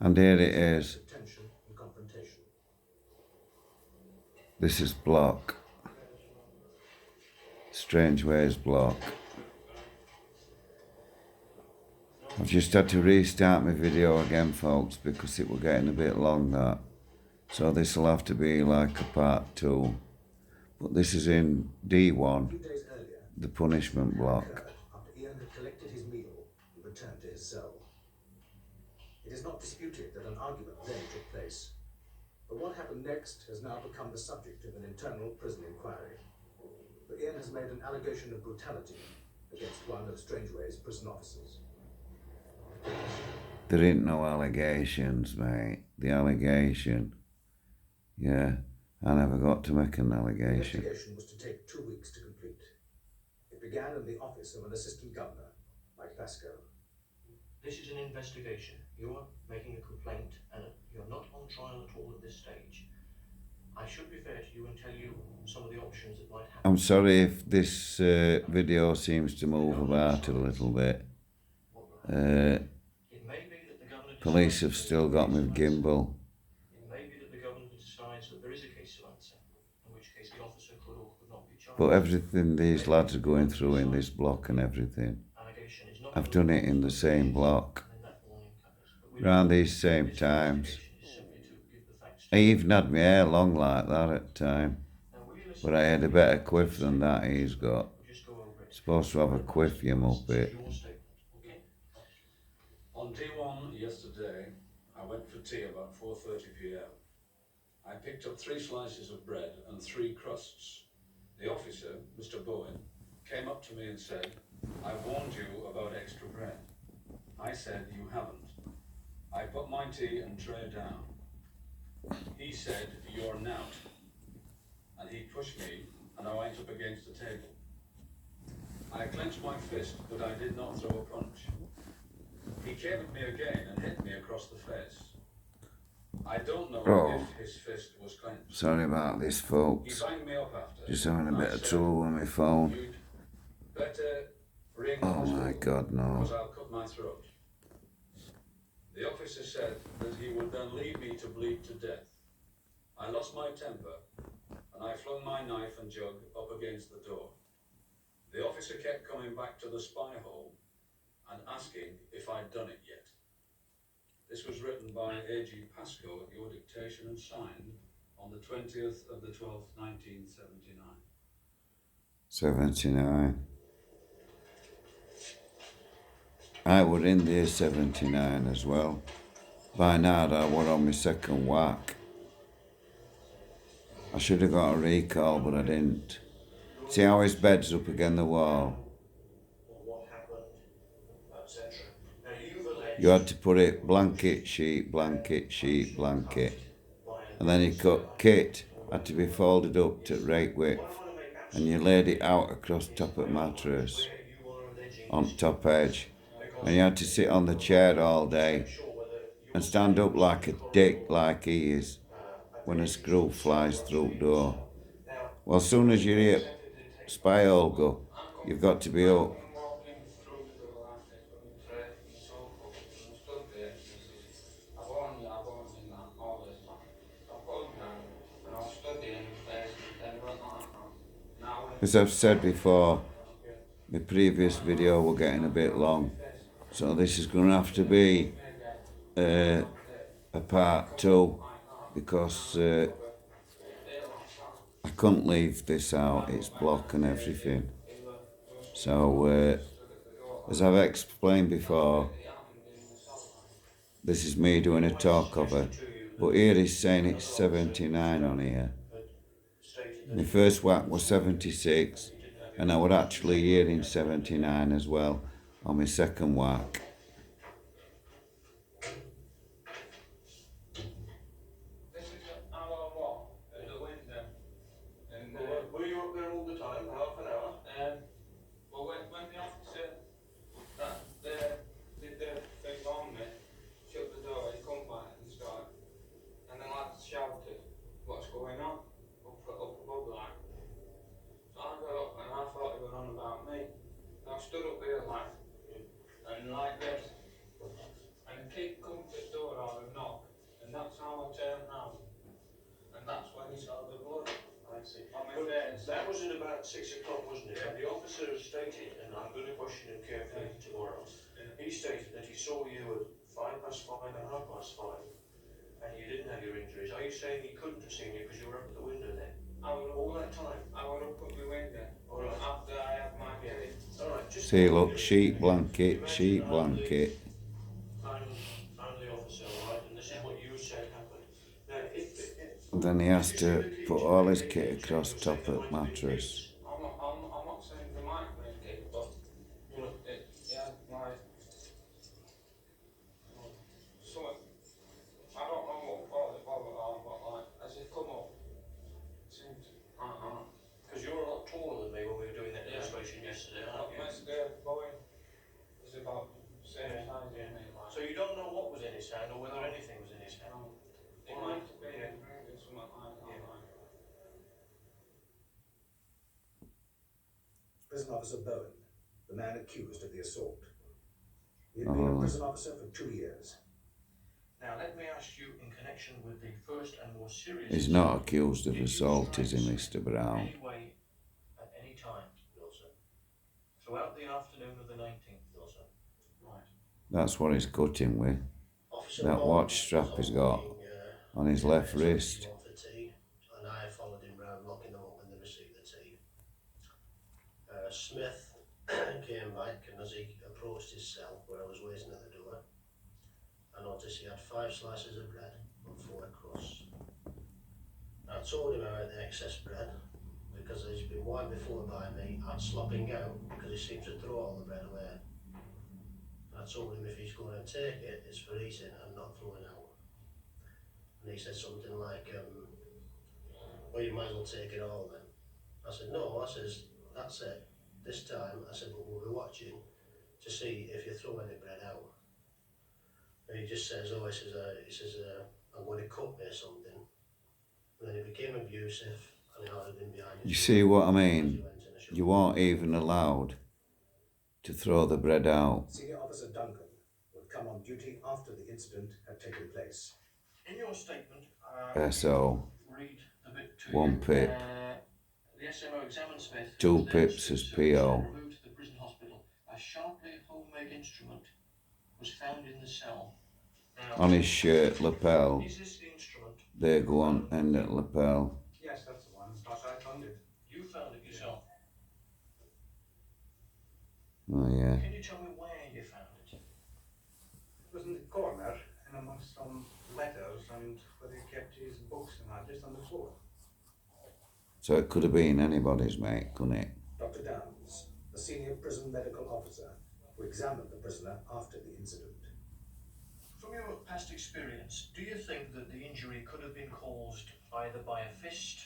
And here it is. Tension and confrontation. This is block. Strangeways block. I've just had to restart my video again, folks, because it was getting a bit long, that. So this will have to be like a part 2. But this is in D1, A few days earlier, the punishment block. after Ian had collected his meal, he returned to his cell. It is not disputed that an argument then took place. But what happened next has now become the subject of an internal prison inquiry. But Ian has made an allegation of brutality against one of Strangeways' prison officers. There ain't no allegations, mate. The allegation. Yeah, I never got to make an The allegation. investigation was to take 2 weeks to complete. It began in the office of an assistant governor, Mike Pascoe. This is an investigation. You're making a complaint and you're not on trial at all at this stage. I should be fair to you and tell you some of the options that might happen. I'm sorry if this video seems to move about a little bit. It may be that the governor Police have still got me gimbal. It may be that the governor decides that there is a case to answer, in which case the officer could or could not be charged. But everything these lads are going through in this block and everything, Allegation is not I've done it in the same block, around these same times. I even had my hair long like that at the time, but I had a better quiff than that he's got. Supposed to have a quiff, you muppet. On D1 yesterday, I went for tea about 4:30 p.m. I picked up 3 slices of bread and 3 crusts. The officer, Mr. Bowen, came up to me and said, "I warned you about extra bread." I said, "You haven't." I put my tea and tray down. He said, "You're knout." And he pushed me and I went up against the table. I clenched my fist, but I did not throw a punch. He came at me again and hit me across the face. I don't know if his fist was clenched. Sorry about this, He folks. banged me up after. Just having a and bit I of said, trouble with my phone. "You'd better ring Oh the my hospital, God, no. because I'll cut my throat." The officer said that he would then leave me to bleed to death. I lost my temper and I flung my knife and jug up against the door. The officer kept coming back to the spy hole and asking if I'd done it yet. This was written by A.G. Pascoe at your dictation and signed on the 20th of the 12th, 1979. 79. I were in there 79 as well. By now I were on my second whack. I should have got a recall, but I didn't. See how his bed's up against the wall? What happened, etc. Now you've alleged You had to put it blanket, sheet, blanket, sheet, blanket. And then you cut kit, had to be folded up to right width. And you laid it out across top of mattress, on top edge. And you had to sit on the chair all day and stand up like a dick like he is when a screw flies through the door. Well, as soon as you hear spy hole go, you've got to be up. As I've said before, my previous video was getting a bit long, so this is going to have to be a part 2, because I couldn't leave this out, it's block and everything. So, as I've explained before, this is me doing a talk cover, but here he's saying it's 79 on here. My first whack was 76, and I was actually here in 79 as well on my second whack. Were you up there all the time, half an hour? Well, when the officer that did the thing on me, shut the door, he come back and started, and the lads shouted, "What's going on?" up above like. So I got up and I thought he was on about me. And I stood up here like, and like this. he saw you at 5:05 and 5:30, and you didn't have your injuries, are you saying he couldn't have seen you because you were up at the window then? I would All that time? I would have put the window. All right. After I had my Yeah. tea. All right. Just See, look, sheet blanket, sheet blanket. Found the officer, all right, and this is what you said happened. Now, if And then he has to put all his kit across top of the mattress. I'm not saying they might be okay, but you know, yeah, like so I don't know what they are, but like as they come up, it seems because you're a lot taller than me when we were doing that Yeah. demonstration yesterday, aren't you? Mr. Bowen is about the same Yeah, size yeah. as me. Like, So you don't know what was in his hand or whether anything was in his hand. it might be maybe something like that. Yeah. Like. Prison Officer Bowen, the man accused of the assault. He had been a prison officer for 2 years. Now let me ask you, in connection with the first and more serious... He's not accused of assault, is he, Mr. Brown? Anyway, at any time, Wilson. Throughout the afternoon of the 19th, Wilson. Right. That's what he's cutting with. Officer That Bond watch strap was he's got walking, on his left yeah, wrist. someone for tea, and I followed him round locking them up when they received the tea. Smith came back, and as he approached his cell where I was waiting at the door, I noticed he had 5 slices of bread and 4 crusts. I told him about the excess bread because he's been one before by me at slopping out because he seems to throw all the bread away. I told him if he's going to take it, it's for eating and not throwing out. And he said something like, well, you might as well take it all then. I said, no, I says, that's it. This time, I said, but we'll be watching to see if you throw any bread out. And he just says, oh, he says, I'm going to cut me or something. And then he became abusive and he ordered him behind his You see what I as he mean? went in a shop. You weren't even allowed to throw the bread out. Senior Officer Duncan would come on duty after the incident had taken place. In your statement, SO, read the bit to 1 you. pip. The SMO examined Smith. 2 who was then pips as searched PO. and removed to the prison hospital. A sharply homemade instrument was found in the cell. Now, On his shirt lapel. is this the instrument? There go on, end at lapel. Yes, that's the one. But I found it. You found it yourself. Oh yeah. Can you tell me where you found it? It was in the corner and amongst some letters and where he kept his books and that, just on the floor. So it could have been anybody's, mate, couldn't it? Dr. Downs, the senior prison medical officer who examined the prisoner after the incident. From your past experience, do you think that the injury could have been caused either by a fist,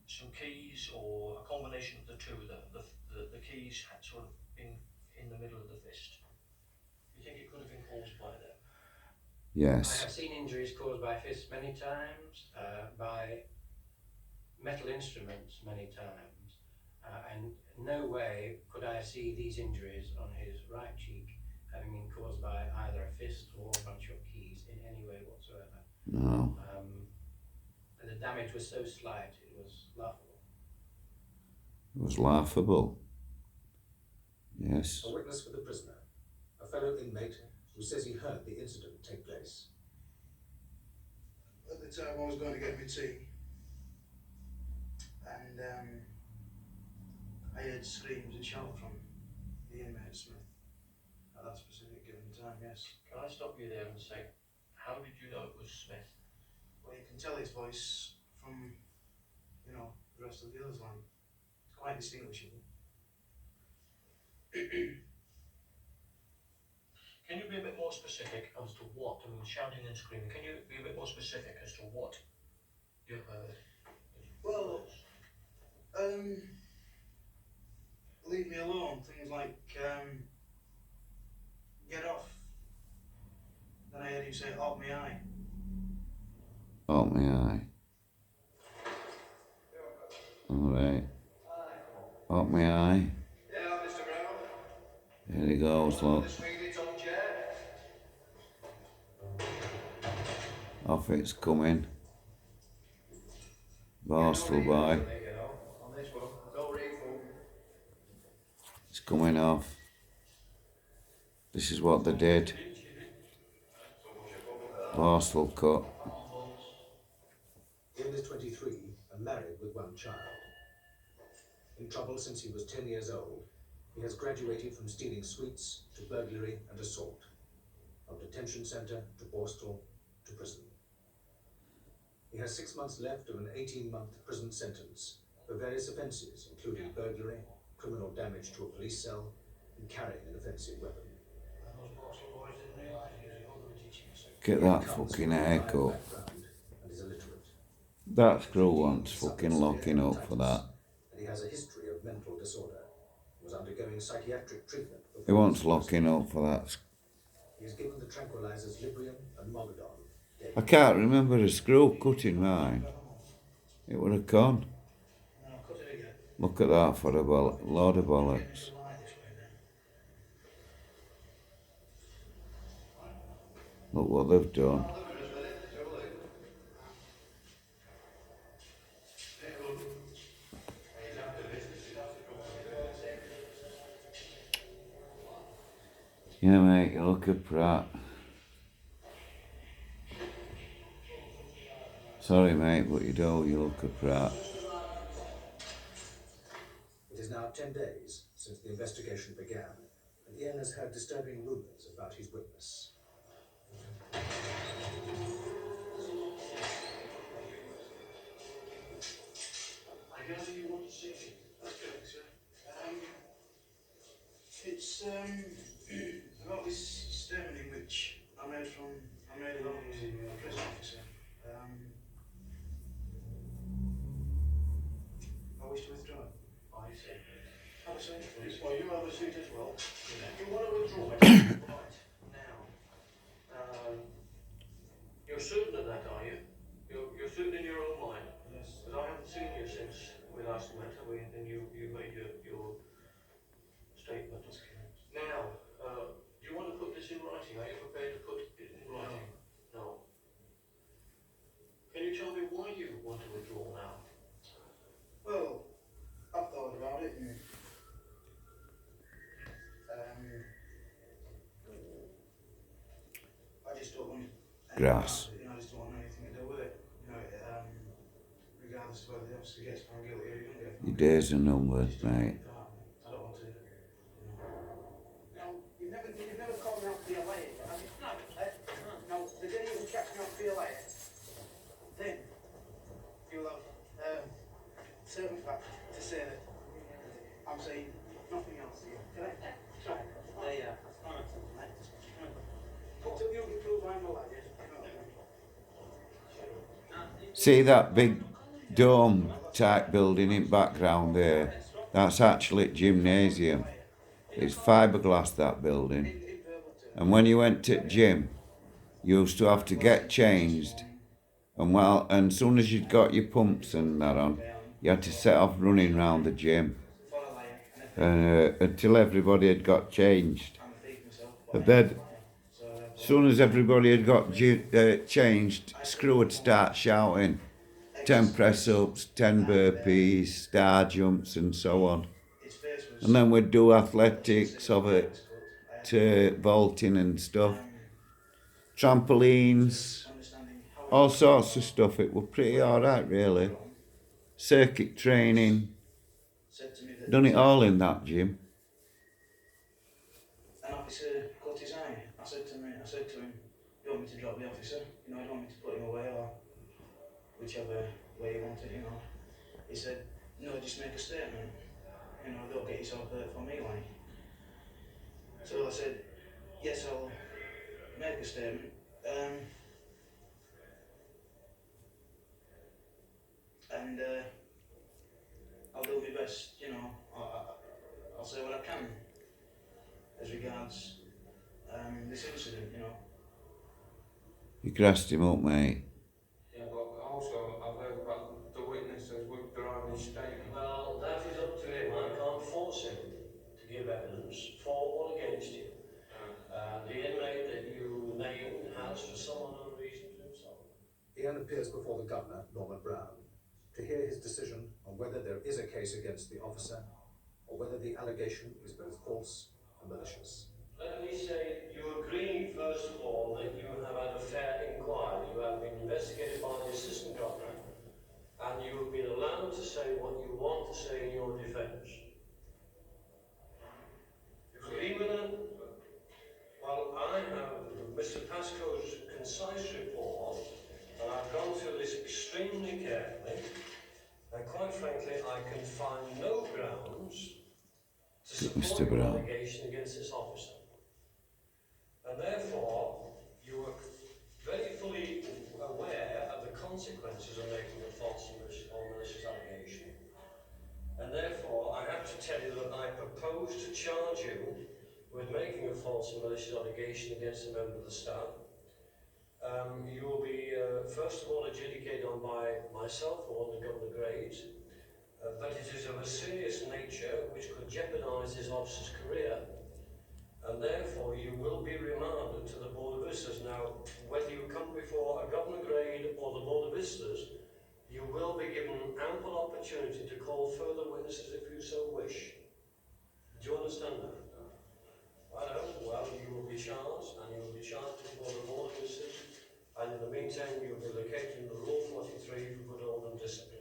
some keys, or a combination of the two? The keys had sort of been in the middle of the fist. Do you think it could have been caused by that? I Yes. have seen injuries caused by fists many times, by metal instruments many times, and no way could I see these injuries on his right cheek having been caused by either a fist or a bunch of keys in any way whatsoever. No. The damage was so slight, it was laughable. It was laughable. Yes. A witness for the prisoner, a fellow inmate who says he heard the incident take place. At the time I was going to get my tea, and I heard screams and shout from the inmate Smith at that specific given time, yes. Can I stop you there and say, how did you know it was Smith? Well, you can tell his voice from, you know, the rest of the others like. It's quite distinguishable. Can you be a bit more specific as to what? I mean, shouting and screaming. Can you be a bit more specific as to what you heard? Well, leave me alone, things like, get off. Then I heard him say, "Up me eye." Oh my eye. Alright. Oh my eye. Yeah, Mr. Brown. Here he goes, look. This week it's on chair. Off it's coming. Borstal boy. On this one, no refill. It's coming off. This is what they did. Parcel cut. Ian is 23 and married with one child. In trouble since he was 10 years old, he has graduated from stealing sweets to burglary and assault, from detention centre to Borstal to prison. He has 6 months left of an 18-month prison sentence for various offences, including burglary, criminal damage to a police cell, and carrying an offensive weapon. Get that fucking haircut. And is illiterate. That screw wants fucking locking up for that. And he has a history of mental disorder. He was undergoing psychiatric treatment. He wants locking up for that. He is given the tranquilizers Librium and Mogadon. I can't remember a screw cutting mine. It would have gone. Look at that for a load of bollocks. Look what they've done. Yeah, mate, you look a prat. Sorry, mate, but you do, you look a prat. It is now 10 days since the investigation began, and Ian has heard disturbing rumours about his witness. I gather you want to see me. That's correct, sir. It's about this statement in which I made about a prison officer. I wish to withdraw it. I see. Have a seat, please. Well, you have a seat as well. You want to withdraw it? Right. Now, you're certain of that, are you? You're certain in your own mind? Yes. Because I haven't seen you since we last met, and you made your statement. That's correct. Now, do you want to put this in writing? Are you prepared to put it in writing? No. Can you tell me why you want to withdraw now? Well, I've thought about it and I just don't want anything Grass. about it, you know, I just don't want anything to do with it. You know, regardless of whether the officer gets found guilty or he doesn't get found Your guilty. days are numbered, mate. I don't want to, No, you've never called me out for your liar. I mean, no, the day you catch me out for your liar, then you'll have certain facts to say that I'm saying nothing else to you. Correct? Right. There you are. But till you can prove I'm a liar, you know what I mean? See that big dome type building in background there? That's actually a gymnasium. It's fiberglass, that building. And when you went to gym, you used to have to get changed. And as soon as you'd got your pumps and that on, you had to set off running around the gym. Until everybody had got changed. And then, as soon as everybody had got changed, Screw would start shouting 10 press-ups, 10 burpees, star jumps and so on. And then we'd do athletics of it, to vaulting and stuff. Trampolines, all sorts of stuff. It was pretty alright, really. Circuit training. Done it all in that gym. an officer cut his eye. I said to him, you want me to drop the officer? You know, I don't want me to put him away or whichever way you want it, you know. He said, no, just make a statement. You know, don't get yourself hurt for me, like. So I said, yes, I'll make a statement. And I'll do my best, you know. I'll say what I can as regards this incident, you know. You grassed him up, mate. Yeah, but also I've heard about the witnesses withdrawing his statement. Well, that is up to him. I can't force him to give evidence for or against you. The inmate that you named has, for some unknown reason, to himself. Ian appears before the governor, Norman Brown, to hear his decision on whether there is a case against the officer or whether the allegation is both false and malicious. Let me say, you agree, first of all, that you have had a fair inquiry, you have been investigated by the assistant governor, and you have been allowed to say what you want to say in your defence. You agree with that? Well, I have Mr. Pascoe's concise report, and I've gone through this extremely carefully, and quite frankly, I can find no grounds to Mr. support your Brown. allegation against this officer. And therefore, you are very fully aware of the consequences of making a false or malicious allegation. And therefore, I have to tell you that I propose to charge you with making a false and malicious allegation against a member of the staff. You will be, first of all, adjudicated on by myself or the Governor Grades, but it is of a serious nature which could jeopardise this officer's career, and therefore you will be remanded to the Board of Visitors. Now, whether you come before a Governor Grade or the Board of Visitors, you will be given ample opportunity to call further witnesses if you so wish. Do you understand that? Righto, well, you will be charged, and you will be charged before the Board of Visitors, and in the meantime, you will be located in the Rule 43 for good order and discipline.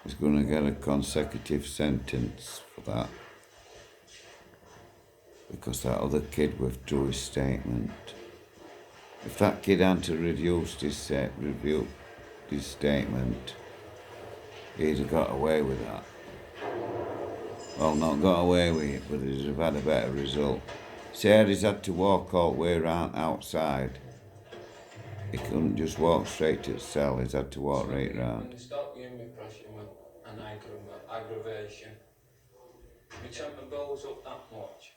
He's going to get a consecutive sentence for that. Because that other kid withdrew his statement. If that kid hadn't reduced his statement, he'd have got away with that. Well, not got away with it, but he'd have had a better result. Sarah's had to walk all the way around outside. He couldn't just walk straight to the cell, he's had to walk right round. When they start giving me pressure with an aggravation, my temper builds up that much,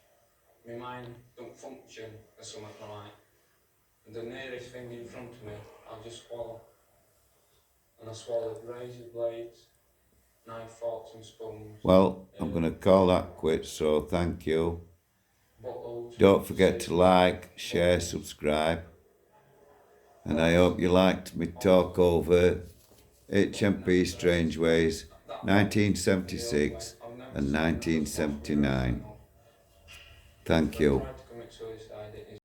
my mind don't function or something like. And the nearest thing in front of me, I'll just swallow. And I swallowed razor blades, knife, forks and spoons. Well, I'm going to call that quits, so thank you. Bottles, Don't forget to like, share, subscribe. And I hope you liked me talk over HMP Strangeways 1976 and 1979. Thank you.